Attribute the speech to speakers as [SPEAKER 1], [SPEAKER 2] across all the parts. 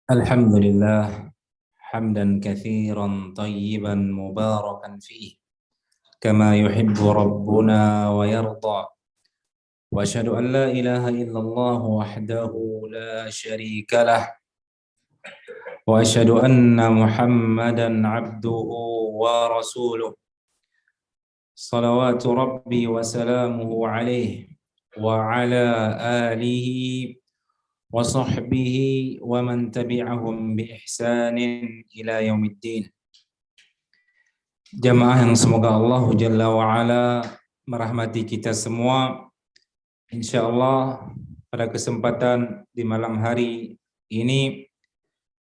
[SPEAKER 1] الحمد لله حمدا كثيرا طيبا مباركا فيه كما يحب ربنا ويرضى وأشهد أن لا إله إلا الله وحده لا شريك له وأشهد أن محمدا عبده ورسوله صلوات ربي وسلامه عليه وعلى آله وصحبه ومن تبعهم بإحسان إلى يوم الدين. Jamaah yang semoga Allah Jalla wa'ala merahmati kita semua. Insya Allah pada kesempatan di malam hari ini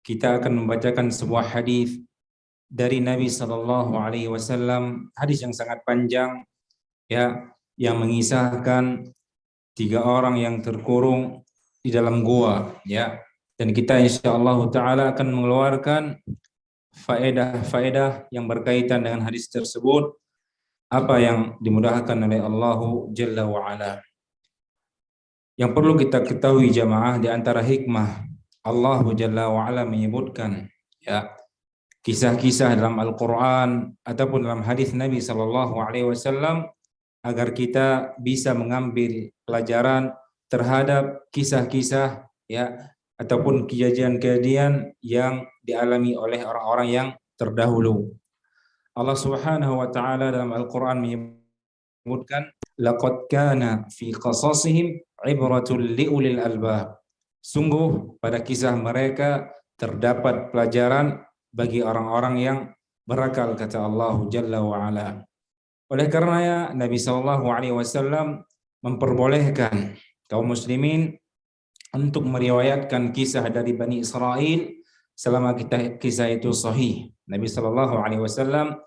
[SPEAKER 1] kita akan membacakan sebuah hadis dari Nabi Sallallahu Alaihi Wasallam, hadis yang sangat panjang ya, yang mengisahkan 3 orang yang terkurung di dalam gua ya, dan kita insyaallah taala akan mengeluarkan faedah-faedah yang berkaitan dengan hadis tersebut, apa yang dimudahkan oleh Allah Jalla wa Ala. Yang perlu kita ketahui jamaah, di antara hikmah Allah Jalla wa Ala menyebutkan ya kisah-kisah dalam Al-Qur'an ataupun dalam hadis Nabi sallallahu alaihi wasallam agar kita bisa mengambil pelajaran terhadap kisah-kisah ya ataupun kejadian-kejadian yang dialami oleh orang-orang yang terdahulu. Allah Subhanahu wa taala dalam Al-Qur'an menyebutkan laqad kana fi qasasihim ibratul liulil albab. Sungguh pada kisah mereka terdapat pelajaran bagi orang-orang yang berakal, kata Allah Jalla wa Ala. Oleh karenanya Nabi sallallahu alaihi wasallam memperbolehkan kaum muslimin untuk meriwayatkan kisah dari Bani Israel selama kisah itu sahih. Nabi sallallahu alaihi wasallam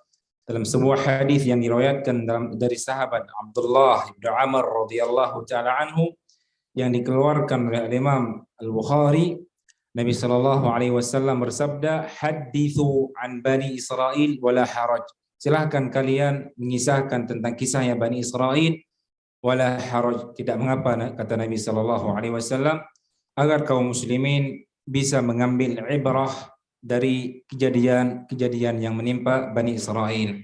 [SPEAKER 1] dalam sebuah hadis yang diriwayatkan dari sahabat Abdullah bin Amr radhiyallahu taala anhu yang dikeluarkan oleh Imam Al-Bukhari, Nabi sallallahu alaihi wasallam bersabda, "Haditsu an Bani Israel wala haraj." Silahkan kalian mengisahkan tentang kisahnya Bani Israel, wala haraj, tidak mengapa, kata Nabi sallallahu alaihi wasallam, agar kaum muslimin bisa mengambil ibrah dari kejadian-kejadian yang menimpa Bani Israel.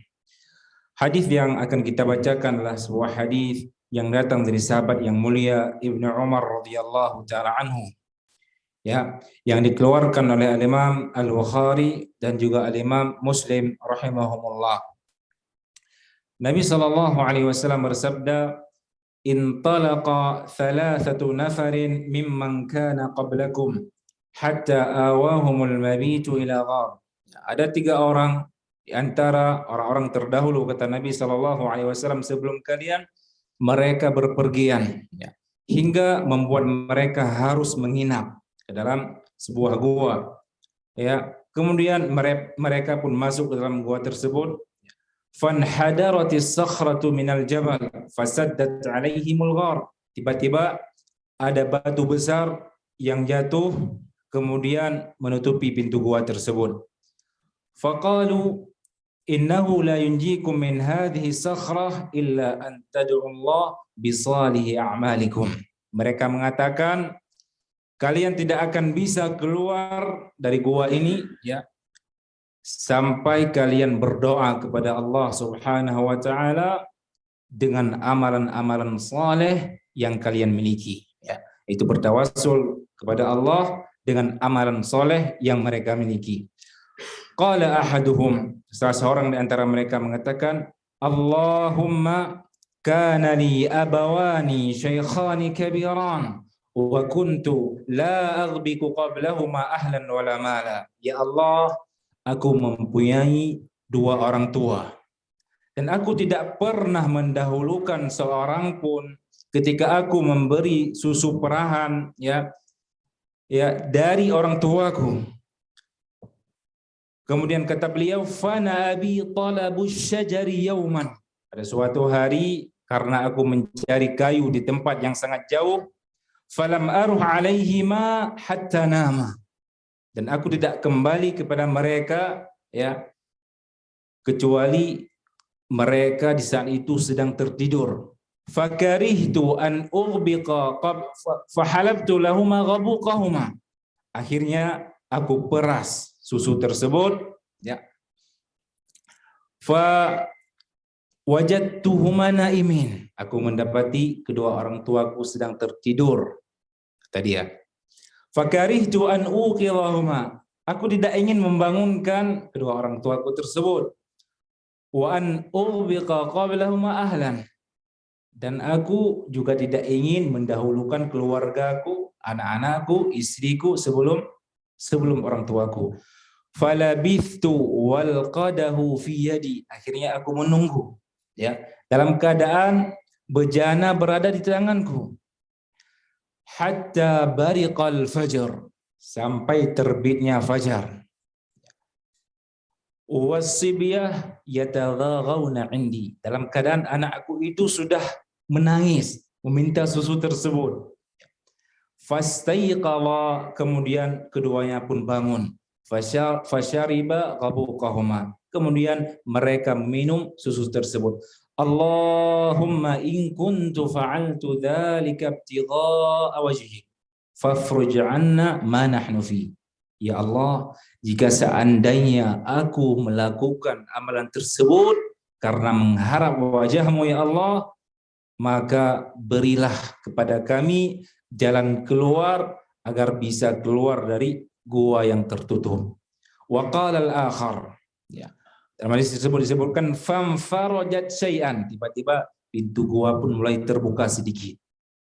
[SPEAKER 1] Hadis yang akan kita bacakan adalah sebuah hadis yang datang dari sahabat yang mulia Ibnu Umar radhiyallahu taala anhu ya, yang dikeluarkan oleh Imam Al-Bukhari dan juga Imam Muslim rahimahumullah. Nabi sallallahu alaihi wasallam bersabda, "Intalaqa thalathatu nafarin mimman kana qablakum hatta awahumul mabitu ila ghar." Ada 3 orang di antara orang-orang terdahulu, kata Nabi sallallahu alaihi wasallam, sebelum kalian, mereka berpergian ya, hingga membuat mereka harus menginap ke dalam sebuah gua ya. Kemudian mereka pun masuk ke dalam gua tersebut. Fanhadaratis sakhratu minal jabal fasaddat alaihimul ghar. Tiba-tiba ada batu besar yang jatuh kemudian menutupi pintu gua tersebut. Faqalu innahu la yunjikum min hadhihi sakhrah illa an tad'u Allah bi salihi a'malikum. Mereka mengatakan, kalian tidak akan bisa keluar dari gua ini ya sampai kalian berdoa kepada Allah Subhanahu wa taala dengan amalan-amalan saleh yang kalian miliki ya. Itu bertawassul kepada Allah dengan amalan saleh yang mereka miliki. Qala ahaduhum, salah seorang di antara mereka mengatakan, Allahumma kana li abawani shaykhani kabiran wa kuntu la aghbiku qablahuma ahlan wala mala. Ya Allah, aku mempunyai 2 orang tua dan aku tidak pernah mendahulukan seorang pun ketika aku memberi susu perahan ya dari orang tuaku. Kemudian kata beliau, fana abi talabus syajari yauman. Pada suatu hari karena aku mencari kayu di tempat yang sangat jauh, falam aruh alaihima hatta nama. Dan aku tidak kembali kepada mereka ya kecuali mereka di saat itu sedang tertidur. Fakarihtu an ughbiqa fahalabtu lahuma ghabuqahuma. Akhirnya aku peras susu tersebut, ya. Fa wajadtuhuma naimin, aku mendapati kedua orang tuaku sedang tertidur, kata dia. Fakarihtu an uqidhahuma, aku tidak ingin membangunkan kedua orang tuaku tersebut. Wa an ubiqa qablahuma ahlan, dan aku juga tidak ingin mendahulukan keluargaku, anak-anakku, istriku sebelum orang tuaku. Falabithtu wal qadahu fi yadi, akhirnya aku menunggu, ya, dalam keadaan bejana berada di tanganku. Hatta bariqal fajr, sampai terbitnya fajar. Wasibiyah yataghaghawna indi, dalam keadaan anakku itu sudah menangis meminta susu tersebut. Fastayqala, kemudian keduanya pun bangun. Fasyariba qabuqahuma, kemudian mereka minum susu tersebut. Allahumma in kuntu fa'altu dzalika ibtigha'a wajhik fafruj 'anna ma nahnu fi. Ya Allah, jika seandainya aku melakukan amalan tersebut karena mengharap wajah-Mu ya Allah, maka berilah kepada kami jalan keluar agar bisa keluar dari gua yang tertutup. Wa qala al-akhar, ya. Dalam hadis tersebut disebutkan famfarajat syai'an, tiba-tiba pintu gua pun mulai terbuka sedikit.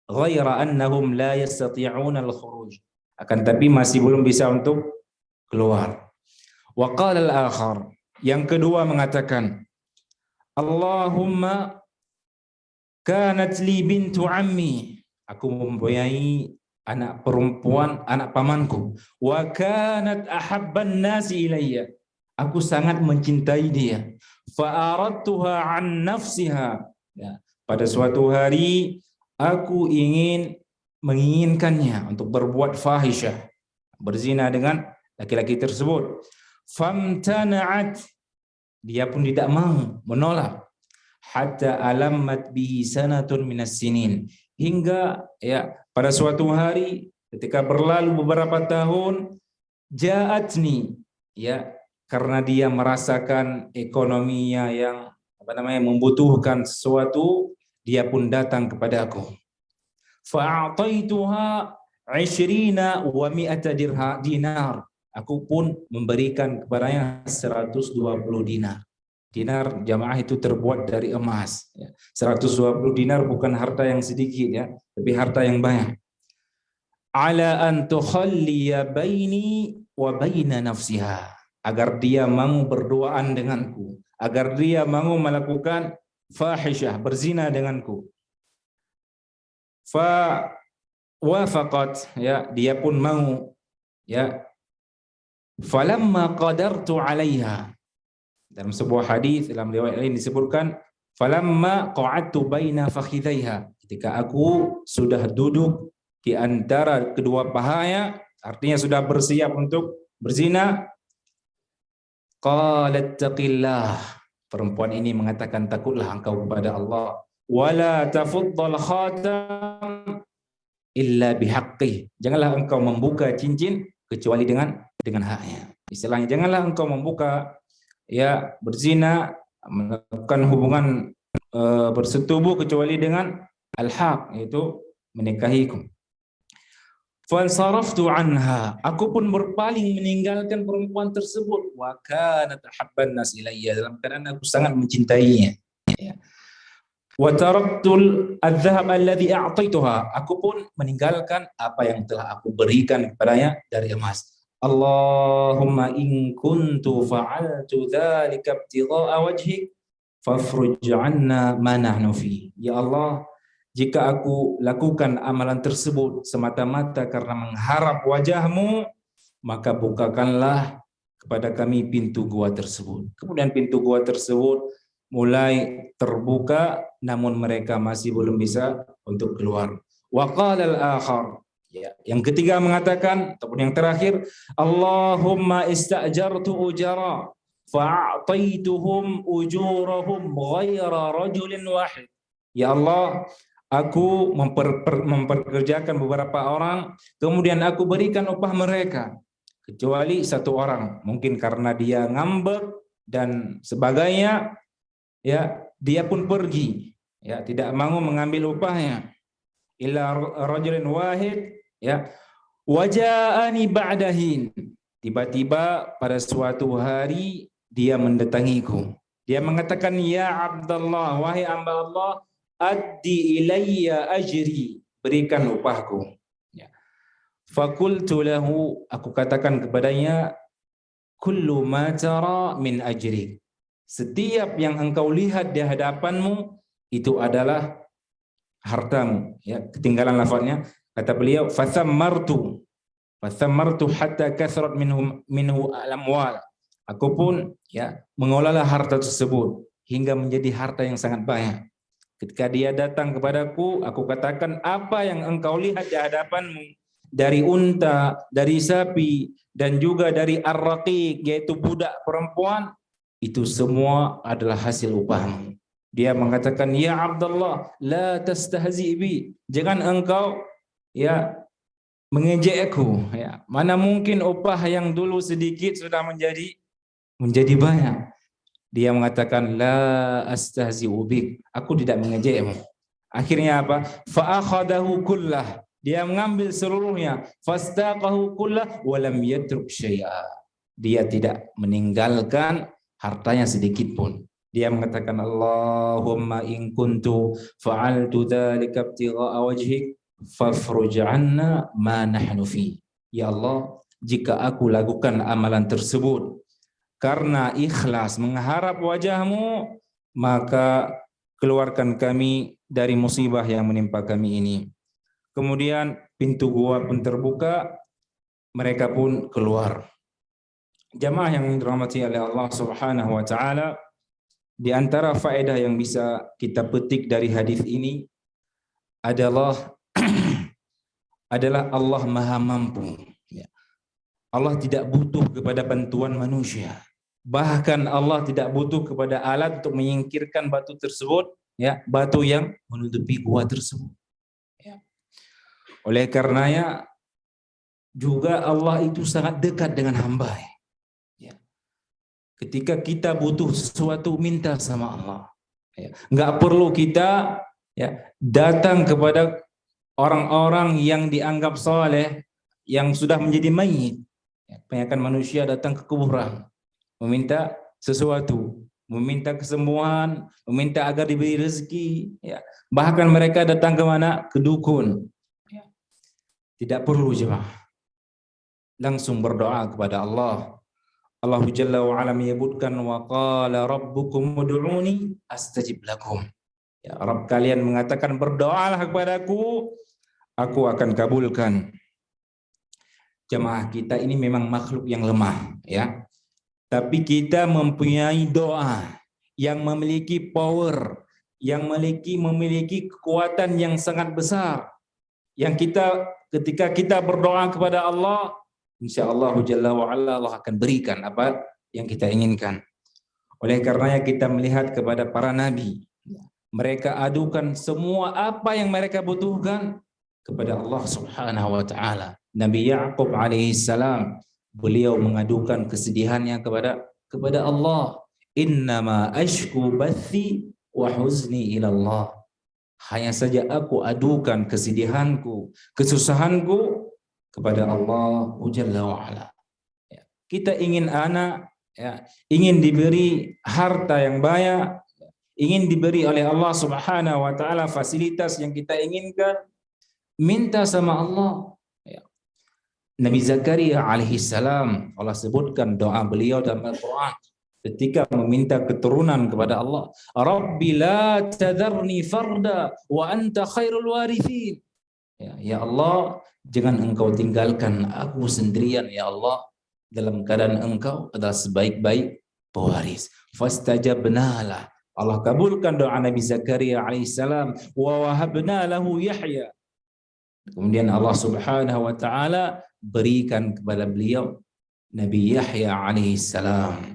[SPEAKER 1] Ghaira annahum la yastati'una al-khuruj, akan tapi masih belum bisa untuk keluar. Wa qala al-akhar, yang kedua mengatakan, Allahumma kanat li bintu ammi, aku mempunyai anak perempuan, anak pamanku. Wa kanat ahabban nasi ilayya, aku sangat mencintai dia. Fa aradtuha an nafsiha, ya, pada suatu hari aku menginginkannya untuk berbuat fahisyah, berzina dengan laki-laki tersebut. Famtana'at, dia pun tidak mau, menolak. Hatta alammat bihi sanatun minas sinin, hingga, ya, pada suatu hari ketika berlalu beberapa tahun, ja'atni, ya, karena dia merasakan ekonominya yang membutuhkan sesuatu, dia pun datang kepada aku. Fa'ataituha 20 wa 100 dinar, aku pun memberikan kepadanya 120 dinar. Dinar jamaah itu terbuat dari emas, ya. 120 dinar bukan harta yang sedikit, ya, tapi harta yang banyak. Ala an tukhalliya baini wa baina nafsiha, agar dia mau berduaan denganku, agar dia mau melakukan fahisyah, berzina denganku. Fa wafaqat, ya, dia pun mau, ya. Falamma qadartu 'alaiha, dalam sebuah hadis, dalam riwayat lain disebutkan, falamma qa'adtu baina fakhidaiha, ketika aku sudah duduk di antara kedua pahanya, artinya sudah bersiap untuk berzina, qalat taqillah, perempuan ini mengatakan, takutlah engkau kepada Allah, wala tafuddal khatam illa bihaqqih, janganlah engkau membuka cincin kecuali dengan haknya. Istilahnya, janganlah engkau membuka, ya, berzina, melakukan hubungan bersetubuh kecuali dengan al-haq, yaitu menikahiku. Fansaraftu anha, aku pun berpaling meninggalkan perempuan tersebut. Wa kanat ahabban nas ilayya, dalam keadaan aku sangat mencintainya, ya. Wa taraktul adh-dhahab alladhi a'taituha, aku pun meninggalkan apa yang telah aku berikan kepadanya dari emas. Allahumma in kuntu fa'altu dzalika ibtigha'a wajhik fafruj 'anna ma nahnu fi. Ya Allah, jika aku lakukan amalan tersebut semata-mata karena mengharap wajah-Mu, maka bukakanlah kepada kami pintu gua tersebut. Kemudian pintu gua tersebut mulai terbuka, namun mereka masih belum bisa untuk keluar. Wa qala al-akhar, ya, yang ketiga mengatakan, ataupun yang terakhir, Allahumma ista'jartu ujara fa'ataituhum ujurahum ghaira rajulin wahid. Ya Allah, aku memperkerjakan beberapa orang, kemudian aku berikan upah mereka, kecuali satu orang, mungkin karena dia ngambek dan sebagainya, ya dia pun pergi, ya tidak mau mengambil upahnya. Illa rajulin wahid, ya waja'ani ba'dahin, tiba-tiba pada suatu hari dia mendatangiku, dia mengatakan, ya Abdullah, wahai hamba Allah, addi ilayya ajri, berikan upahku. Fakultu lahu, aku katakan kepadanya, kullu ma tara min ajri, setiap yang engkau lihat di hadapanmu itu adalah hartamu. Ya, ketinggalan lafaznya, kata beliau, fathammartu hatta kathrat minhu al-amwal, aku pun ya mengolahlah harta tersebut hingga menjadi harta yang sangat banyak. Ketika dia datang kepadaku, aku katakan, apa yang engkau lihat di hadapanmu dari unta, dari sapi, dan juga dari ar-raqiq, yaitu budak perempuan, itu semua adalah hasil upahmu. Dia mengatakan, ya Abdullah, la tastahzi bi, jangan engkau ya mengejekku, ya. Mana mungkin upah yang dulu sedikit sudah menjadi banyak. Dia mengatakan, la astahzi'u bik, aku tidak mengejekmu. Akhirnya apa? Fa akhadahu kullah, dia mengambil seluruhnya, fastaqahu kullah wa lam yatruk syai'a, dia tidak meninggalkan hartanya sedikit pun. Dia mengatakan, Allahumma in kuntu fa'altu dzalika ibtigha'a wajhik fafruj 'anna ma nahnu fi. Ya Allah, jika aku lakukan amalan tersebut karena ikhlas mengharap wajahmu, maka keluarkan kami dari musibah yang menimpa kami ini. Kemudian pintu gua pun terbuka, mereka pun keluar. Jamaah yang dirahmati oleh Allah Subhanahu wa taala, di antara faedah yang bisa kita petik dari hadis ini adalah Allah Maha Mampu. Allah tidak butuh kepada bantuan manusia. Bahkan Allah tidak butuh kepada alat untuk menyingkirkan batu tersebut, ya, batu yang menutupi gua tersebut. Ya. Oleh karenanya juga Allah itu sangat dekat dengan hamba. Ya. Ketika kita butuh sesuatu, minta sama Allah. Ya. Nggak perlu kita ya datang kepada orang-orang yang dianggap saleh yang sudah menjadi mayit. Ya. Kebanyakan manusia datang ke kuburan meminta sesuatu, meminta kesembuhan, meminta agar diberi rezeki. Ya. Bahkan mereka datang ke mana? Ke dukun. Ya. Tidak perlu jemaah. Langsung berdoa kepada Allah. Allah Jalla wa Ala menyebutkan, wa qala rabbukum ud'uni astajib lakum. Ya, Rabb kalian mengatakan, berdoalah kepadaku, aku akan kabulkan. Jemaah, kita ini memang makhluk yang lemah, ya. Tapi kita mempunyai doa yang memiliki power, yang memiliki kekuatan yang sangat besar. Yang ketika kita berdoa kepada Allah, insyaallah Jalla wa Ala, Allah akan berikan apa yang kita inginkan. Oleh karenanya kita melihat kepada para nabi, mereka adukan semua apa yang mereka butuhkan kepada Allah Subhanahu wa taala. Nabi Ya'qub alaihissalam, beliau mengadukan kesedihannya kepada Allah. Innama ashku bathi wa huzni ila Allah. Hanya saja aku adukan kesedihanku, kesusahanku kepada Allah Jalla wa Ala. Ya. Kita ingin anak, ya, ingin diberi harta yang banyak, ingin diberi oleh Allah Subhanahu wa taala fasilitas yang kita inginkan, minta sama Allah. Ya. Nabi Zakaria alaihissalam, Allah sebutkan doa beliau dalam Al-Quran ketika meminta keturunan kepada Allah, Rabbi la tadharni farda wa anta khairul warithin. Ya Allah, jangan engkau tinggalkan aku sendirian ya Allah, dalam keadaan engkau adalah sebaik-baik pewaris. Fastajabna lah, Allah kabulkan doa Nabi Zakaria alaihissalam, wa wahabna lahu Yahya. Kemudian Allah Subhanahu wa taala berikan kepada beliau Nabi Yahya alaihissalam.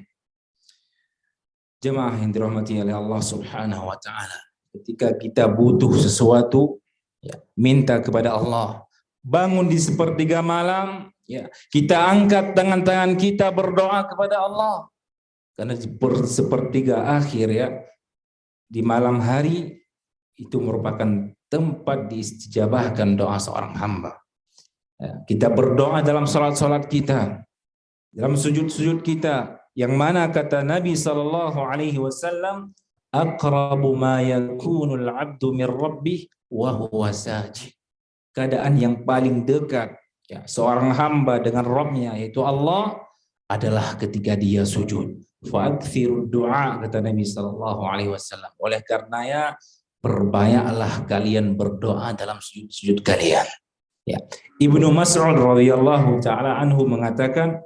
[SPEAKER 1] Jemaah yang dirahmati oleh Allah Subhanahu wa taala, ketika kita butuh sesuatu, ya, minta kepada Allah. Bangun di sepertiga malam, Ya, kita angkat tangan-tangan kita berdoa kepada Allah. Karena di sepertiga akhir ya, di malam hari itu merupakan tempat diistijabahkan doa seorang hamba. Ya, kita berdoa dalam salat-salat kita, dalam sujud-sujud kita, yang mana kata Nabi SAW, aqrabu ma yakunul abdu min rabbih wa huwa sajid. Keadaan yang paling dekat ya, seorang hamba dengan Rabbnya yaitu Allah adalah ketika dia sujud. Fa'akthirud du'a, kata Nabi SAW. Oleh karenanya berbanyaklah kalian berdoa dalam sujud-sujud kalian. Ya. Ibnu Mas'ud radhiyallahu taala anhu mengatakan,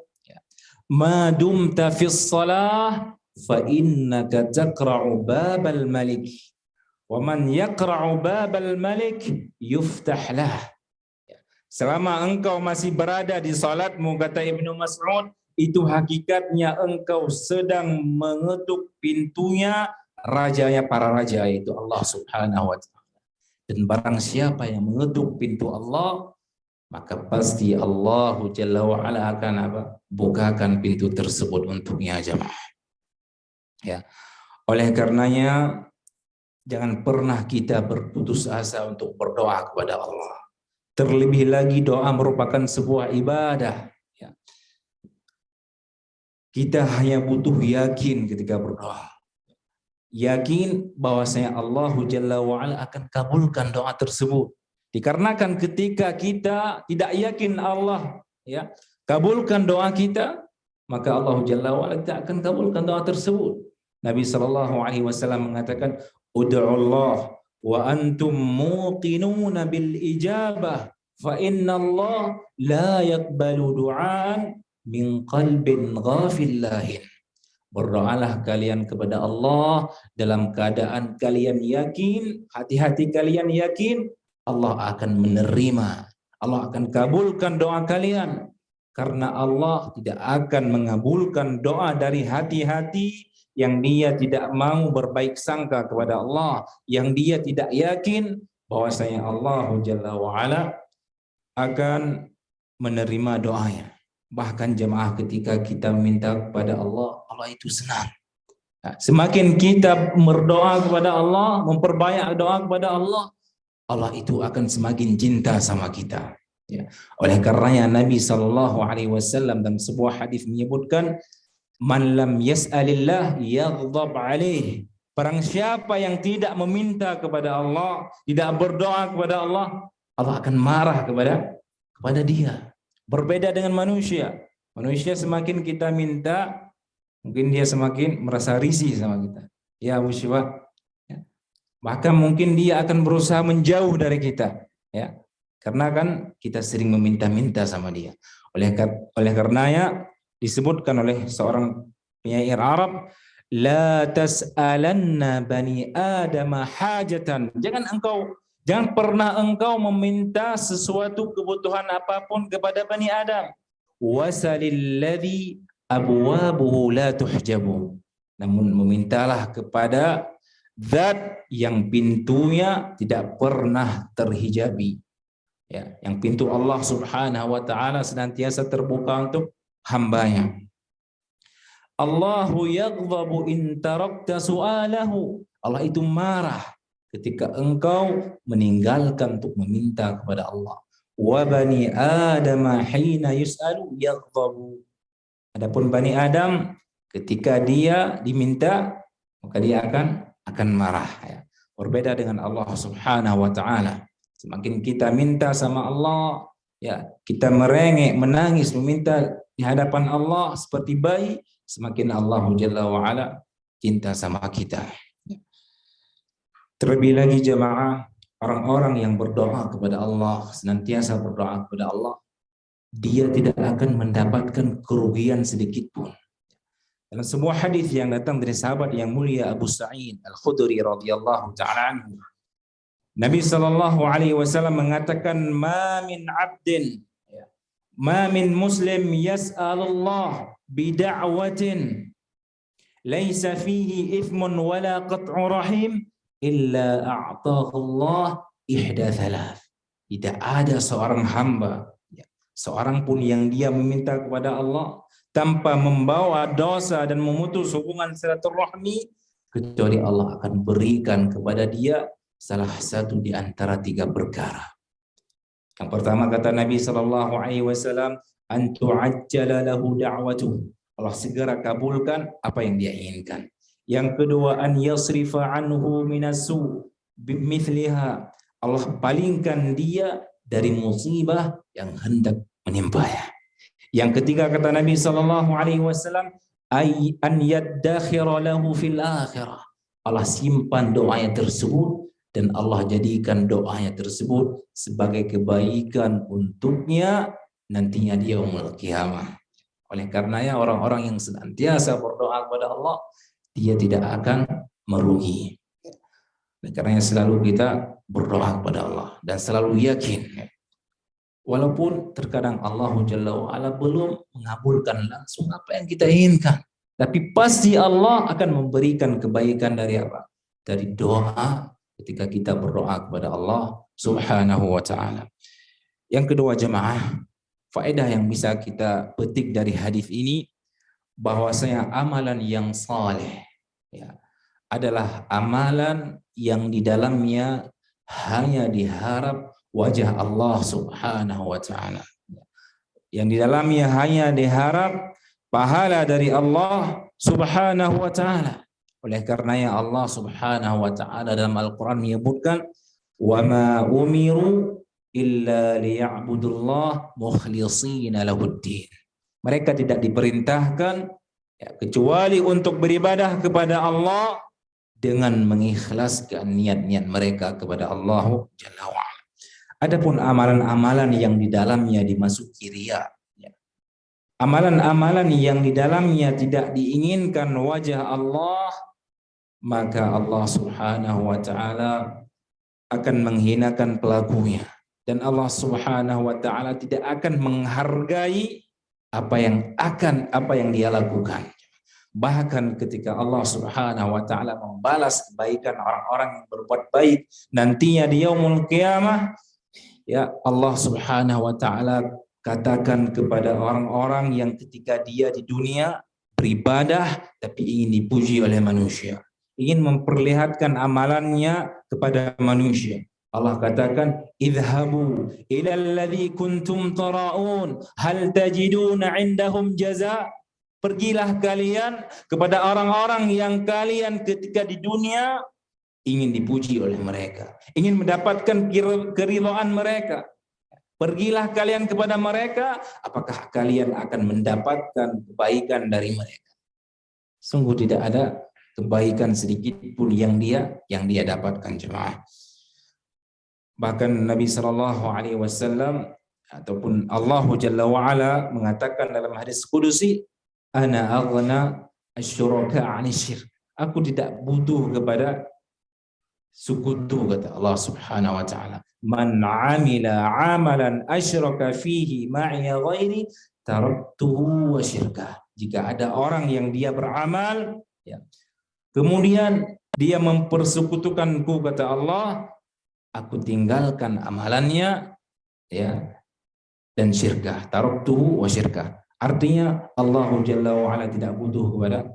[SPEAKER 1] ma dumta fis shalah fa innaka taqra'u babal malik. Wa man yaqra'u babal malik yuftah lah. Selama engkau masih berada di salatmu, kata Ibnu Mas'ud, itu hakikatnya engkau sedang mengetuk pintunya rajanya para raja, yaitu Allah Subhanahu wa ta'ala. Dan barang siapa yang mengetuk pintu Allah, maka pasti Allah Jalla wa ala akan bukakan pintu tersebut untuknya, jemaah. Ya. Oleh karenanya jangan pernah kita berputus asa untuk berdoa kepada Allah. Terlebih lagi doa merupakan sebuah ibadah. Ya. Kita hanya butuh yakin ketika berdoa. Yakin bahwasanya Allah Jalla wa'ala akan kabulkan doa tersebut. Dikarenakan ketika kita tidak yakin Allah ya kabulkan doa kita, maka Allah Jalla wa'ala tidak akan kabulkan doa tersebut. Nabi SAW mengatakan, ud'ullah wa antum muqinuna bil ijabah fa inna Allah la yaqbalu du'aan min qalbin ghafillahin. Berdoalah kalian kepada Allah dalam keadaan kalian yakin, hati-hati kalian yakin Allah akan menerima, Allah akan kabulkan doa kalian. Karena Allah tidak akan mengabulkan doa dari hati-hati yang dia tidak mau berbaik sangka kepada Allah, yang dia tidak yakin bahwasanya Allah Jalla wa'ala akan menerima doanya. Bahkan jemaah, ketika kita minta kepada Allah, Allah itu senang. Nah, semakin kita berdoa kepada Allah, memperbanyak doa kepada Allah, Allah itu akan semakin cinta sama kita. Ya. Oleh karenanya Nabi SAW dalam sebuah hadis menyebutkan, man lam yas'alillah yaghdab alaih. Barang siapa yang tidak meminta kepada Allah, tidak berdoa kepada Allah, Allah akan marah kepada dia. Berbeda dengan manusia. Manusia semakin kita minta, mungkin dia semakin merasa risih sama kita. Ya Abu Syibah. Ya. Bahkan mungkin dia akan berusaha menjauh dari kita. Ya. Karena kan kita sering meminta-minta sama dia. Oleh karenanya disebutkan oleh seorang penyair Arab, la tas'alanna bani Adam hajatan. Jangan pernah engkau meminta sesuatu kebutuhan apapun kepada Bani Adam. Wasalilladzi abwabuhu la tuhjabu. Namun memintalah kepada zat yang pintunya tidak pernah terhijabi. Ya, yang pintu Allah Subhanahu wa ta'ala senantiasa terbuka untuk hambanya. Allahu yaghdabu in tarakta su'alahu. Allah itu marah ketika engkau meninggalkan untuk meminta kepada Allah. Wa bani Adam hina yus'alu yaghdabu. Adapun Bani Adam ketika dia diminta maka dia akan marah ya. Berbeda dengan Allah Subhanahu wa ta'ala. Semakin kita minta sama Allah ya, kita merengek, menangis, meminta di hadapan Allah seperti bayi, semakin Allah Jalla wa ala cinta sama kita. Terlebih lagi jemaah, orang-orang yang berdoa kepada Allah, senantiasa berdoa kepada Allah, dia tidak akan mendapatkan kerugian sedikit pun. Dalam sebuah hadis yang datang dari sahabat yang mulia Abu Sa'id Al-Khudri radhiyallahu ta'ala anhu, Nabi SAW mengatakan, ma min muslim yas'alullah bida'watin laisa fihi ithmun wala qat'u rahim illa a'tahu Allah ihda thalath. Tidak ada seorang hamba seorang pun yang dia meminta kepada Allah tanpa membawa dosa dan memutus hubungan silaturahmi, kecuali Allah akan berikan kepada dia salah satu di antara 3 perkara. Yang pertama kata Nabi sallallahu alaihi wasallam, an tu'ajjala lahu da'watuh. Allah segera kabulkan apa yang dia inginkan. Yang kedua, an yasrifa anhu minasu bimithliha. Allah palingkan dia dari musibah yang hendak menimpanya. Yang ketiga kata Nabi sallallahu alaihi wasallam, ay an yaddakhira lahu fil akhirah. Allah simpan doanya tersebut dan Allah jadikan doanya tersebut sebagai kebaikan untuknya nantinya di yaumul qiyamah. Oleh karenanya orang-orang yang senantiasa berdoa kepada Allah, dia tidak akan merugi. Oleh karenanya selalu kita berdoa kepada Allah dan selalu yakin. Walaupun terkadang Allah Jalla wa'ala belum mengabulkan langsung apa yang kita inginkan, tapi pasti Allah akan memberikan kebaikan dari apa? Dari doa ketika kita berdoa kepada Allah Subhanahu wa ta'ala. Yang kedua jemaah, faedah yang bisa kita petik dari hadis ini, bahwasanya amalan yang saleh ya, adalah amalan yang di dalamnya hanya diharap wajah Allah Subhanahu wa ta'ala. Yang di dalamnya hanya diharap pahala dari Allah Subhanahu wa ta'ala. Oleh karenanya Allah Subhanahu wa ta'ala dalam Al-Qur'an menyebutkan wa ma umiru illa liya'budullah mukhlishina lahuddin. Mereka tidak diperintahkan ya, kecuali untuk beribadah kepada Allah dengan mengikhlaskan niat-niat mereka kepada Allah Jalla wa'ala. Adapun amalan-amalan yang di dalamnya dimasuki riya, ya. Amalan-amalan yang di dalamnya tidak diinginkan wajah Allah, maka Allah Subhanahu wa ta'ala akan menghinakan pelakunya. Dan Allah Subhanahu wa ta'ala tidak akan menghargai apa yang dia lakukan. Bahkan ketika Allah Subhanahu wa ta'ala membalas kebaikan orang-orang yang berbuat baik nantinya di yaumul qiyamah, ya Allah Subhanahu wa ta'ala katakan kepada orang-orang yang ketika dia di dunia beribadah tapi ingin dipuji oleh manusia, ingin memperlihatkan amalannya kepada manusia. Allah katakan, idhabu ila alladhi kuntum tara'un hal tajiduna indahum jaza. Pergilah kalian kepada orang-orang yang kalian ketika di dunia ingin dipuji oleh mereka, ingin mendapatkan keridhaan mereka. Pergilah kalian kepada mereka, apakah kalian akan mendapatkan kebaikan dari mereka? Sungguh tidak ada kebaikan sedikit pun yang dia dapatkan jemaah. Bahkan Nabi sallallahu alaihi wasallam ataupun Allah Jalla wa ala mengatakan dalam hadis qudusi, ana aghna asyuraka 'ani syirk. Aku tidak butuh kepada sekutu, kata Allah Subhanahu wa ta'ala. Man 'amila 'amalan asyraka fihi ma'i ghairi taraktuhu wa syirkah. Jika ada orang yang dia beramal ya, kemudian dia mempersekutukanku, kata Allah, aku tinggalkan amalannya ya, dan syirkah. Taraktuhu wa syirkah. Artinya Allah Jalla wa ala tidak butuh kepada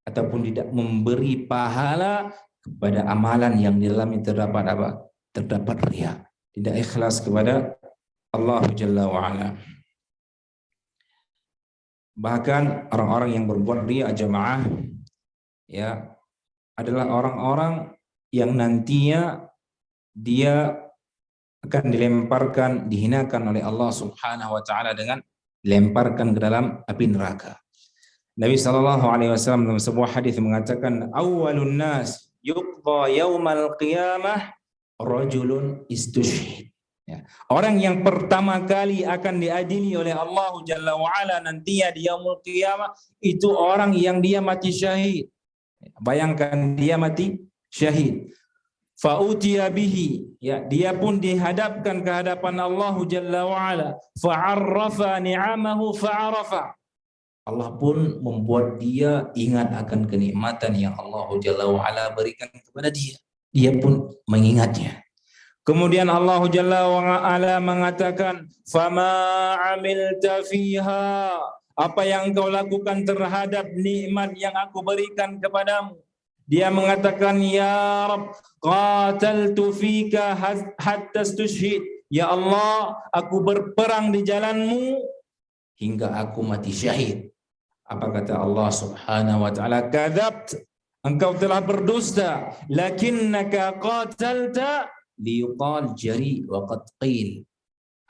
[SPEAKER 1] ataupun tidak memberi pahala kepada amalan yang di dalamnya terdapat apa? Terdapat riya, tidak ikhlas kepada Allah Jalla wa ala. Bahkan orang-orang yang berbuat riya jemaah ya adalah orang-orang yang nantinya dia akan dilemparkan, dihinakan oleh Allah Subhanahu wa ta'ala dengan dilemparkan ke dalam api neraka. Nabi sallallahu alaihi wasallam dalam sebuah hadis mengatakan, awwalun nas yuqda yaumal qiyamah rajulun istushhid. Ya. Orang yang pertama kali akan diadili oleh Allah Jalla wa ala nantinya di yaumul qiyamah itu orang yang dia mati syahid. Bayangkan dia mati syahid. Fa'utiya bihi, ya, dia pun dihadapkan ke hadapan Allah Jalla wa ala. Fa'arrafa ni'amahu fa'arafa. Allah pun membuat dia ingat akan kenikmatan yang Allah Jalla wa ala berikan kepada dia. Dia pun mengingatnya. Kemudian Allah Jalla wa Ala mengatakan, "Fama 'amilta fiha." Apa yang kau lakukan terhadap nikmat yang aku berikan kepadamu? Dia mengatakan, "Ya Rabb, qataltu fika hatta stushhid." Ya Allah, aku berperang di jalanmu hingga aku mati syahid. Apa kata Allah Subhanahu wa taala? "Kadzabt." Engkau telah berdusta. "Lakinnaka qatalta liyuqal jari wa qad qil."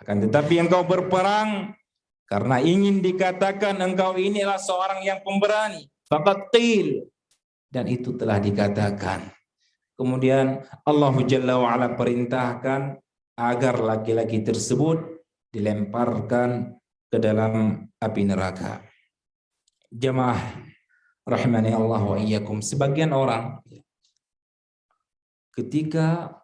[SPEAKER 1] Akan tetapi engkau berperang karena ingin dikatakan engkau inilah seorang yang pemberani. Faqad qil, dan itu telah dikatakan. Kemudian Allah Jalla wa Ala perintahkan agar laki-laki tersebut dilemparkan ke dalam api neraka. Jemaah rahimani Allah wa iyyakum, sebagian orang ketika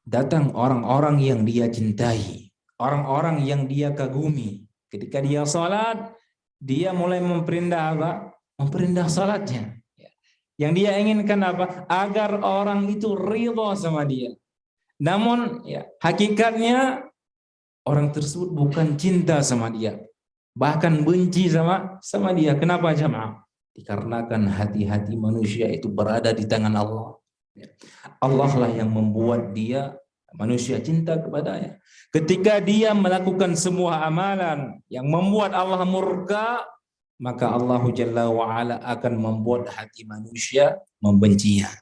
[SPEAKER 1] datang orang-orang yang dia cintai, orang-orang yang dia kagumi, ketika dia salat, dia mulai memperindah apa? Memperindah salatnya. Yang dia inginkan apa? Agar orang itu ridha sama dia. Namun ya, hakikatnya orang tersebut bukan cinta sama dia, bahkan benci sama dia. Kenapa jemaah? Dikarenakan hati-hati manusia itu berada di tangan Allah. Allah lah yang membuat dia manusia cinta kepadanya. Ketika dia melakukan semua amalan yang membuat Allah murka, maka Allah Jalla wa Ala akan membuat hati manusia membencinya.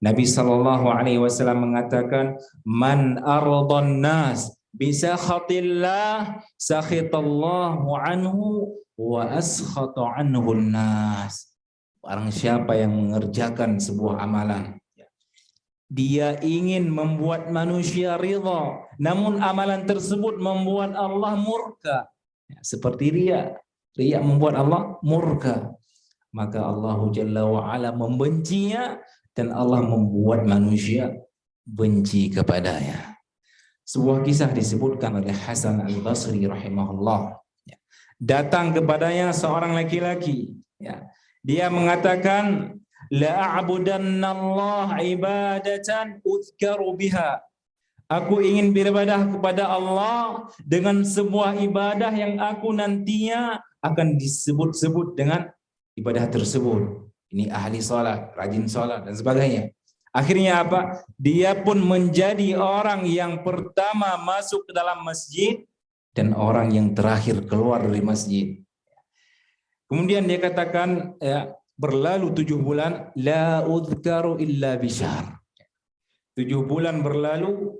[SPEAKER 1] Nabi sallallahu alaihi wasallam mengatakan, "Man ardan nas bi sakhatillah sakhitallahu anhu wa askhata anhu nas." Barang siapa yang mengerjakan sebuah amalan, dia ingin membuat manusia ridha, namun amalan tersebut membuat Allah murka. Seperti riya. Riya membuat Allah murka. Maka Allah Jalla wa Ala membencinya dan Allah membuat manusia benci kepadanya. Sebuah kisah disebutkan oleh Hasan Al-Basri rahimahullah. Datang kepadanya seorang laki-laki. Dia mengatakan, "La a'budanna Allah ibadatan uzkaru biha." Aku ingin beribadah kepada Allah dengan sebuah ibadah yang aku nantinya akan disebut-sebut dengan ibadah tersebut. Ini ahli salat, rajin salat dan sebagainya. Akhirnya apa? Dia pun menjadi orang yang pertama masuk ke dalam masjid dan orang yang terakhir keluar dari masjid. Kemudian dia katakan, berlalu 7 bulan, la udhkaru illa bisyahr. 7 bulan berlalu,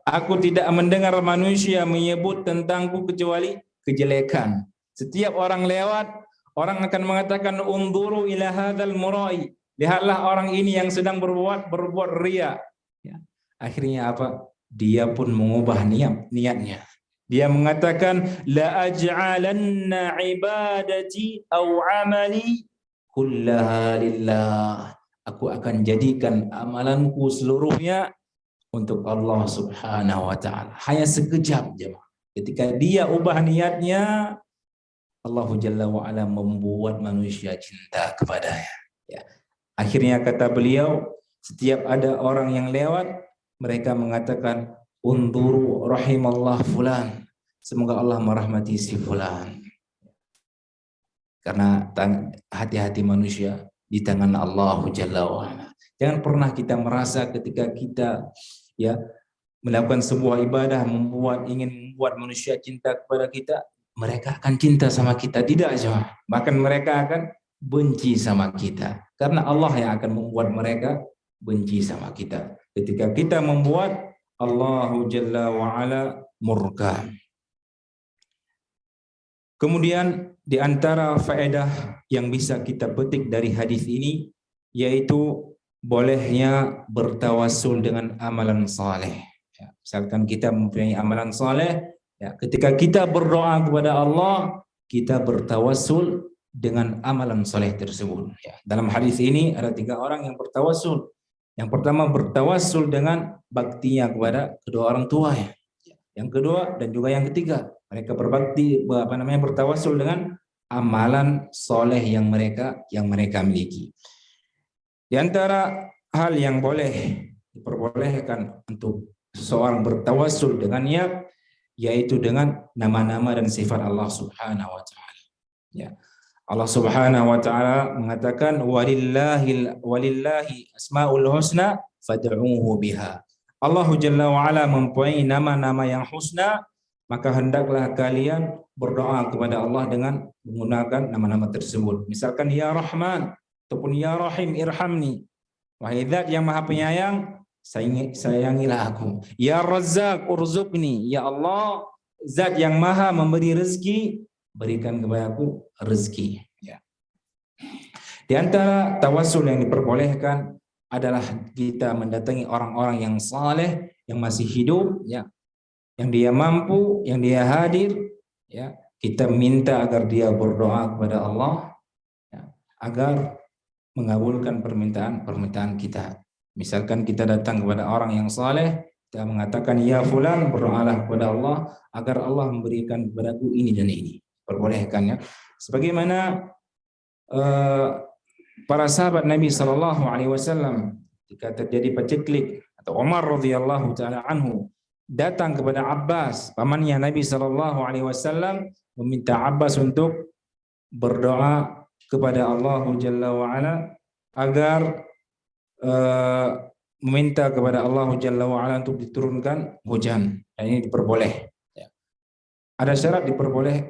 [SPEAKER 1] aku tidak mendengar manusia menyebut tentangku kecuali kejelekan. Setiap orang lewat, orang akan mengatakan, "Unduru ila hadzal murai." Lihatlah orang ini yang sedang berbuat riya. Akhirnya apa? Dia pun mengubah niatnya. Dia mengatakan, "La aj'alanna ibadati aw amali kullaha lillah." Aku akan jadikan amalanku seluruhnya untuk Allah Subhanahu wa taala. Hanya sekejap, jemaah. Ketika dia ubah niatnya, Allah Jalla wa Ala membuat manusia cinta kepadanya. Akhirnya kata beliau, setiap ada orang yang lewat, mereka mengatakan, "Unduru rahimallah fulan." Semoga Allah merahmati si fulan. Karena hati-hati manusia di tangan Allah Jalla wa Ala. Jangan pernah kita merasa ketika kita melakukan sebuah ibadah ingin membuat manusia cinta kepada kita, mereka akan cinta sama kita. Tidak, jemaah. Bahkan mereka akan benci sama kita. Karena Allah yang akan membuat mereka benci sama kita. Ketika kita membuat Allah Jalla wa Ala murka. Kemudian di antara faedah yang bisa kita petik dari hadis ini, yaitu bolehnya bertawassul dengan amalan saleh. Misalkan kita mempunyai amalan saleh, ketika kita berdoa kepada Allah, kita bertawassul dengan amalan saleh tersebut. Dalam hadis ini ada 3 orang yang bertawassul. Yang pertama bertawassul dengan baktinya kepada kedua orang tuanya. Yang kedua dan juga yang ketiga, mereka bertawassul dengan amalan soleh yang mereka miliki. Di antara hal yang boleh diperbolehkan untuk seseorang bertawassul dengannya, yaitu dengan nama-nama dan sifat Allah Subhanahu wa taala. Ya. Allah Subhanahu wa taala mengatakan walillahi asmaul husna fad'uuhu biha. Allah Jalla wa ala mempunyai nama-nama yang husna, maka hendaklah kalian berdoa kepada Allah dengan menggunakan nama-nama tersebut. Misalkan ya Rahman ataupun ya Rahim irhamni. Wahai Zat yang Maha Penyayang, sayangilah aku. Ya Razzaq urzuqni. Ya Allah, Zat yang Maha memberi rezeki, berikan kepadaku rezeki. Ya. Di antara tawassul yang diperbolehkan adalah kita mendatangi orang-orang yang saleh, yang masih hidup, ya, yang dia mampu, yang dia hadir, ya, kita minta agar dia berdoa kepada Allah, ya, agar mengabulkan permintaan kita. Misalkan kita datang kepada orang yang saleh, kita mengatakan ya fulan, berdoalah kepada Allah agar Allah memberikan kepadaku ini dan ini. Perbolehkan, ya. Sebagaimana para sahabat Nabi Shallallahu Alaihi Wasallam ketika terjadi paceklik atau Umar radhiyallahu taala anhu datang kepada Abbas, pamannya Nabi Shallallahu Alaihi Wasallam, meminta Abbas untuk berdoa kepada Allah Jalla wa Ala agar meminta kepada Allah Jalla wa Ala untuk diturunkan hujan. Dan ini diperboleh. Ada syarat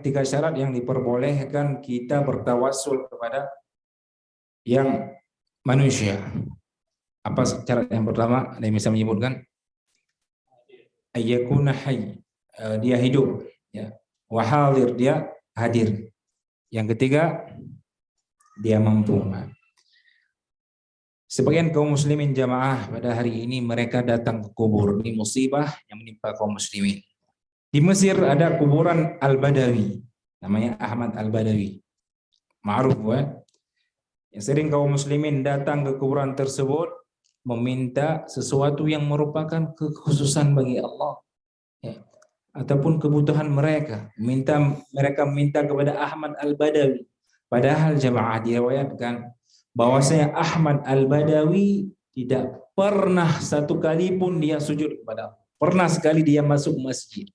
[SPEAKER 1] tiga syarat yang diperbolehkan kita bertawassul kepada yang manusia. Apa syarat yang pertama? Ada yang bisa menyebutkan? Ayyakuna hayy, dia hidup, ya. Wa hadir, dia hadir. Yang ketiga, dia mampu. Sebagian kaum muslimin jamaah pada hari ini mereka datang ke kubur. Ini musibah yang menimpa kaum muslimin. Di Mesir ada kuburan Al-Badawi, namanya Ahmad Al-Badawi. Ma'ruf, ya. Yang sering kaum muslimin datang ke kuburan tersebut meminta sesuatu yang merupakan kekhususan bagi Allah, ya, ataupun kebutuhan mereka. Mereka minta kepada Ahmad Al-Badawi. Padahal jamaah diriwayatkan bahwasanya Ahmad Al-Badawi tidak pernah satu kali pun dia sujud kepada Allah. Pernah sekali dia masuk masjid.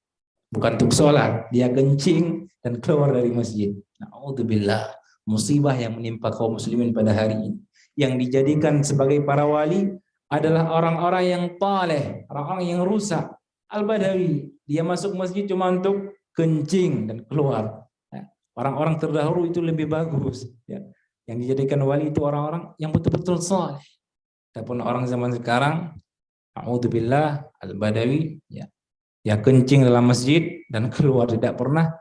[SPEAKER 1] Bukan untuk sholat, dia kencing dan keluar dari masjid. Na'udzubillah, musibah yang menimpa kaum muslimin pada hari ini. Yang dijadikan sebagai para wali adalah orang-orang yang taleh, orang-orang yang rusak. Al-Badawi, dia masuk masjid cuma untuk kencing dan keluar. Orang-orang terdahulu itu lebih bagus. Ya. Yang dijadikan wali itu orang-orang yang betul-betul saleh. Adapun orang zaman sekarang, na'udzubillah, Al-Badawi, ya, dia kencing dalam masjid dan keluar, tidak pernah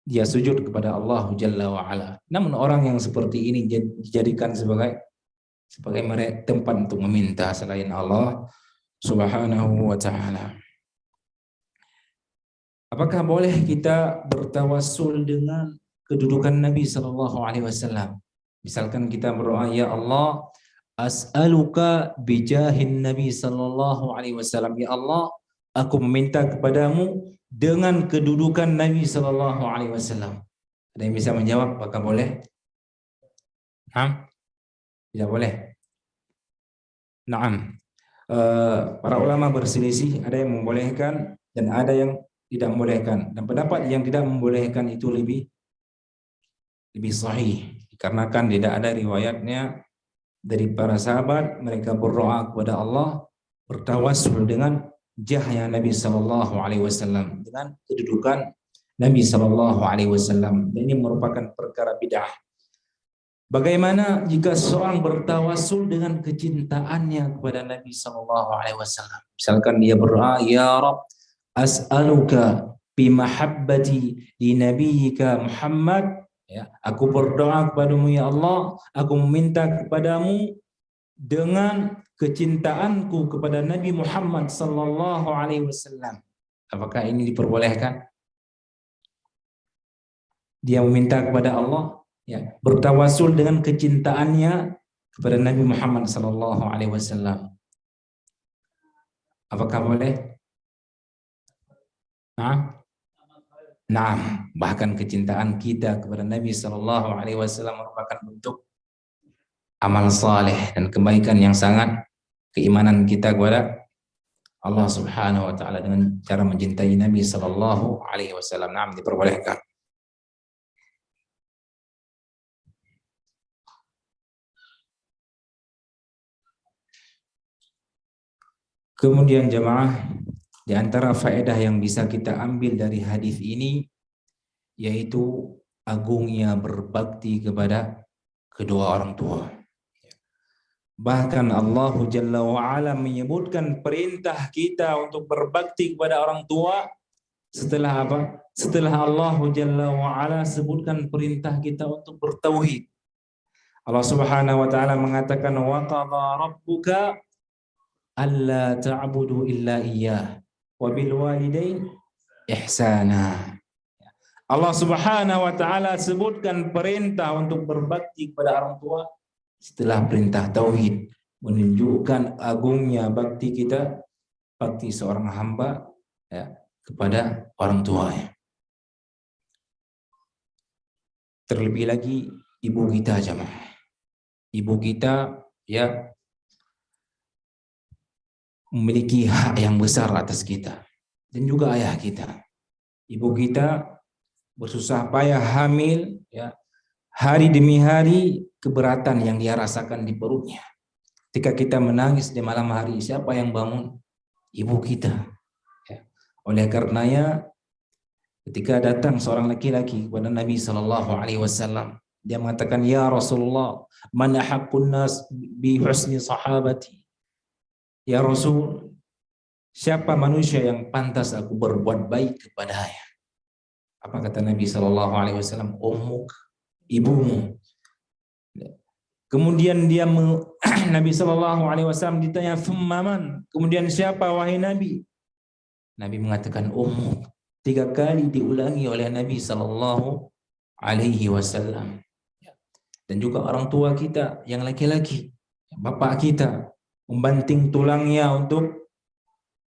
[SPEAKER 1] dia sujud kepada Allah Jalla wa Ala. Namun orang yang seperti ini dijadikan sebagai tempat untuk meminta selain Allah Subhanahu wa taala. Apakah boleh kita bertawassul dengan kedudukan Nabi sallallahu alaihi wasallam? Misalkan kita berdoa, ya Allah, as'aluka bijahin Nabi sallallahu alaihi wasallam. Ya Allah, aku meminta kepadamu dengan kedudukan Nabi Sallallahu Alaihi Wasallam. Ada yang bisa menjawab? Apakah boleh? Tidak boleh. Naam. Para ulama berselisih. Ada yang membolehkan dan ada yang tidak membolehkan. Dan pendapat yang tidak membolehkan itu lebih sahih. Dikarenakan tidak ada riwayatnya dari para sahabat mereka berdoa kepada Allah bertawassul dengan jahnya Nabi Sallallahu Alaihi Wasallam, dengan kedudukan Nabi Sallallahu Alaihi Wasallam. Dan ini merupakan perkara bid'ah. Bagaimana jika seorang bertawassul dengan kecintaannya kepada Nabi Sallallahu Alaihi Wasallam? Misalkan dia berdoa, ya Rabb, as'aluka bimahabbati li nabiyyika Muhammad. Ya, aku berdoa kepadamu ya Allah, aku meminta kepadamu dengan kecintaanku kepada Nabi Muhammad sallallahu alaihi wasallam. Apakah ini diperbolehkan? Dia meminta kepada Allah, ya, bertawassul dengan kecintaannya kepada Nabi Muhammad sallallahu alaihi wasallam. Apakah boleh? Nah, bahkan kecintaan kita kepada Nabi sallallahu alaihi wasallam merupakan bentuk amal saleh dan kebaikan yang sangat, keimanan kita kepada Allah Subhanahu wa taala dengan cara mencintai Nabi sallallahu alaihi wasallam. Naam, diperbolehkan. Kemudian jemaah, di antara faedah yang bisa kita ambil dari hadis ini yaitu agungnya berbakti kepada kedua orang tua. Bahkan Allah Jalla wa'ala menyebutkan perintah kita untuk berbakti kepada orang tua setelah apa? Setelah Allah Jalla wa'ala sebutkan perintah kita untuk bertauhid. Allah Subhanahu wa taala mengatakan wa qadha rabbuka alla ta'budu illa iyyah wa bil walidain ihsana. Allah Subhanahu wa taala sebutkan perintah untuk berbakti kepada orang tua setelah perintah tauhid, menunjukkan agungnya bakti kita, bakti seorang hamba ya, kepada orang tuanya. Terlebih lagi ibu kita jemaah. Ibu kita ya memiliki hak yang besar atas kita dan juga ayah kita. Ibu kita bersusah payah hamil ya, hari demi hari keberatan yang dia rasakan di perutnya. Ketika kita menangis di malam hari, siapa yang bangun? Ibu kita. Ya. Oleh karenanya, ketika datang seorang laki-laki kepada Nabi Sallallahu Alaihi Wasallam, dia mengatakan, Ya Rasulullah, man ahaqqun nas bi husni sahabati. Ya Rasul, siapa manusia yang pantas aku berbuat baik kepadanya? Apa kata Nabi Sallallahu Alaihi Wasallam? Ummuk, ibumu. Kemudian Nabi Sallallahu Alaihi Wasallam ditanya, "Thummaman?" Kemudian siapa wahai Nabi? Nabi mengatakan ummuk. 3 kali diulangi oleh Nabi Sallallahu Alaihi Wasallam. Dan juga orang tua kita yang laki-laki, bapak kita, membanting tulangnya untuk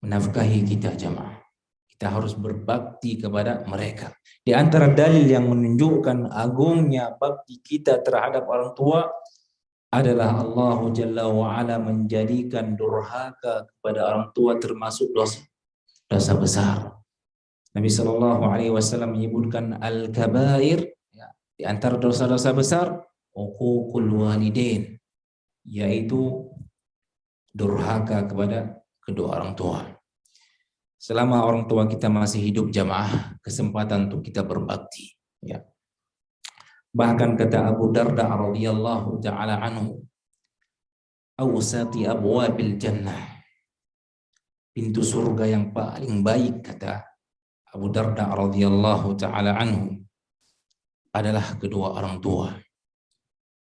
[SPEAKER 1] menafkahi kita jemaah. Kita harus berbakti kepada mereka. Di antara dalil yang menunjukkan agungnya bakti kita terhadap orang tua adalah Allah Jalla wa'ala menjadikan durhaka kepada orang tua termasuk dosa besar. Nabi Sallallahu Alaihi Wasallam menyebutkan al-kabair, ya, di antara dosa-dosa besar uququl walidain, yaitu durhaka kepada kedua orang tua. Selama orang tua kita masih hidup jamaah, kesempatan untuk kita berbakti. Ya. Bahkan kata Abu Darda radhiyallahu taala anhu, awsati abwabil jannah, pintu surga yang paling baik kata Abu Darda radhiyallahu taala anhu adalah kedua orang tua.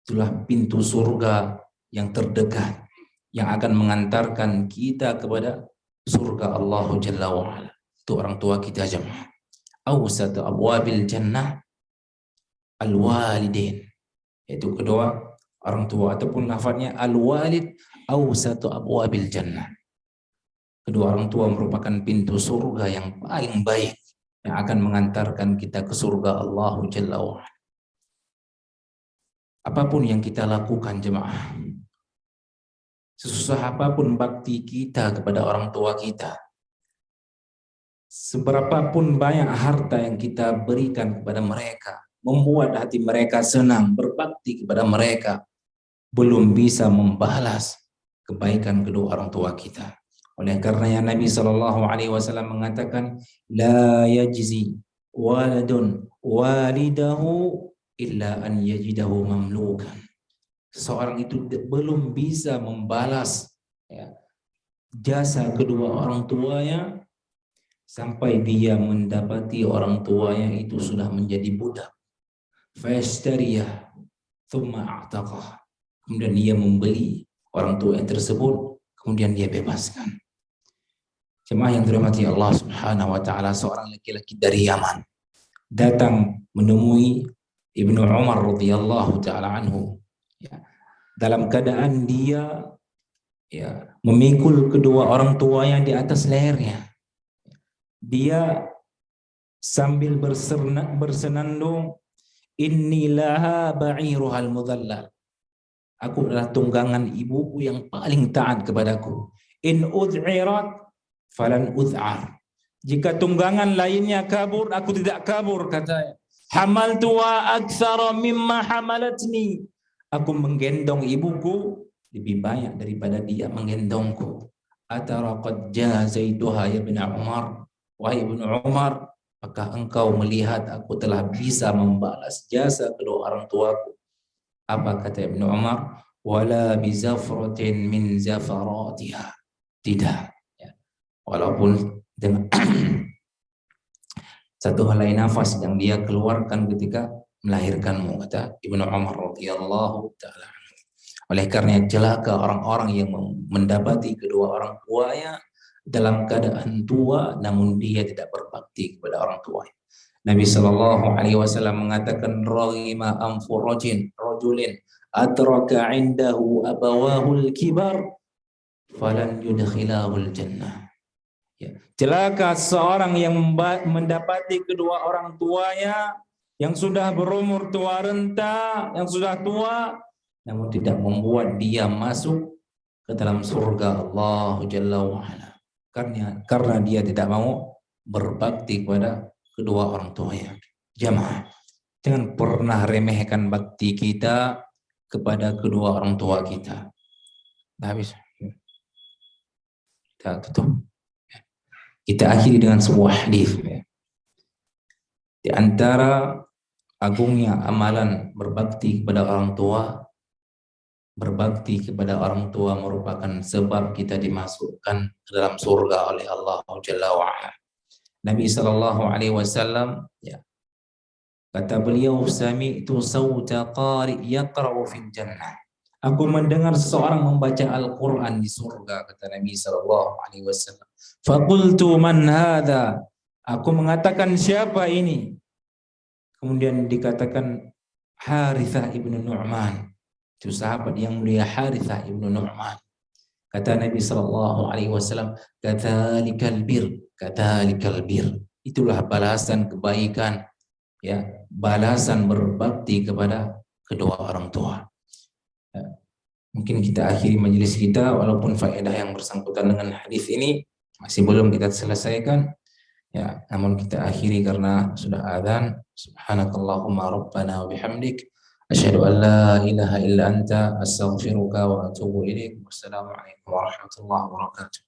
[SPEAKER 1] Itulah pintu surga yang terdekat yang akan mengantarkan kita kepada surga Allah Jalla wa'ala. Itu orang tua kita jemaah. Awsatu abwabil jannah al-walidain, yaitu kedua orang tua, ataupun lafadznya al-walid awsatu abwabil jannah. Kedua orang tua merupakan pintu surga yang paling baik yang akan mengantarkan kita ke surga Allah Jalla wa'ala. Apapun yang kita lakukan jemaah, sesusah apapun bakti kita kepada orang tua kita, seberapapun banyak harta yang kita berikan kepada mereka, membuat hati mereka senang, berbakti kepada mereka, belum bisa membalas kebaikan kedua orang tua kita. Oleh karenanya Nabi Sallallahu Alaihi Wasallam mengatakan, la yajzi waladun walidahu illa an yajidahu mamlukan. Seseorang itu belum bisa membalas ya, jasa kedua orang tuanya sampai dia mendapati orang tuanya itu sudah menjadi budak. Fayashtariyah thumma a'taqah. Kemudian dia membeli orang tua yang tersebut, kemudian dia bebaskan. Jemaah yang dirahmati Allah Subhanahu wa taala, seorang laki-laki dari Yaman datang menemui Ibnu Umar radhiyallahu taala anhu. Ya, dalam keadaan dia ya memikul kedua orang tuanya di atas lehernya. Dia sambil bersenandung, inni laha ba'iruhal mudhallal. Aku adalah tunggangan ibuku yang paling taat kepadaku. In ud'irat falan ud'ar. Jika tunggangan lainnya kabur, aku tidak kabur, katanya. Hamaltu wa aktsara mimma hamalatni. Aku menggendong ibuku lebih banyak daripada dia menggendongku. Atara qad jazaituha ya ibn Umar. Wahai ibnu Umar, apakah engkau melihat aku telah bisa membalas jasa kedua orang tuaku? Apa kata Ibnu Umar? Wala bizafratin min zafaratiha. Tidak. Ya. Walaupun dengan satu helai nafas yang dia keluarkan ketika melahirkanmu, kata Ibnu Umar radhiyallahu taala. Oleh karena celaka orang-orang yang mendapati kedua orang tuanya dalam keadaan tua namun dia tidak berbakti kepada orang tuanya. Nabi sallallahu alaihi wasallam mengatakan raghima anfu rajulin atraka indahu abawahul kibar falan yudkhilahul jannah. Ya. Celaka seorang yang mendapati kedua orang tuanya yang sudah berumur tua renta, yang sudah tua, namun tidak membuat dia masuk ke dalam surga Allah Jalla wa'ala. Karena dia tidak mau berbakti kepada kedua orang tuanya. Jamaah, jangan pernah remehkan bakti kita kepada kedua orang tua kita. Habis. Kita tutup. Kita akhiri dengan sebuah hadis. Di antara agungnya amalan berbakti kepada orang tua, berbakti kepada orang tua merupakan sebab kita dimasukkan ke dalam surga oleh Allah Jalla wa'ala. Nabi sallallahu alaihi wasallam, ya, kata beliau, sami'tu sawta qari yaqra'u fil jannah. Aku mendengar seseorang membaca Al-Quran di surga, kata Nabi sallallahu alaihi wasallam. Faqultu man hadha? Aku mengatakan siapa ini? Kemudian dikatakan Harithah ibnu Nu'man. Itu sahabat yang mulia Harithah ibnu Nu'man. Kata Nabi sallallahu alaihi wasallam, katsalikal bir, katsalikal bir. Itulah balasan kebaikan, ya, balasan berbakti kepada kedua orang tua. Ya. Mungkin kita akhiri majelis kita walaupun faedah yang bersangkutan dengan hadis ini masih belum kita selesaikan. Ya, namun kita akhiri karena sudah azan. Subhanakallahumma rabbana wa bihamdik asyhadu an la ilaha illa anta astaghfiruka wa atubu ilaik. Wassalamualaikum warahmatullahi wabarakatuh.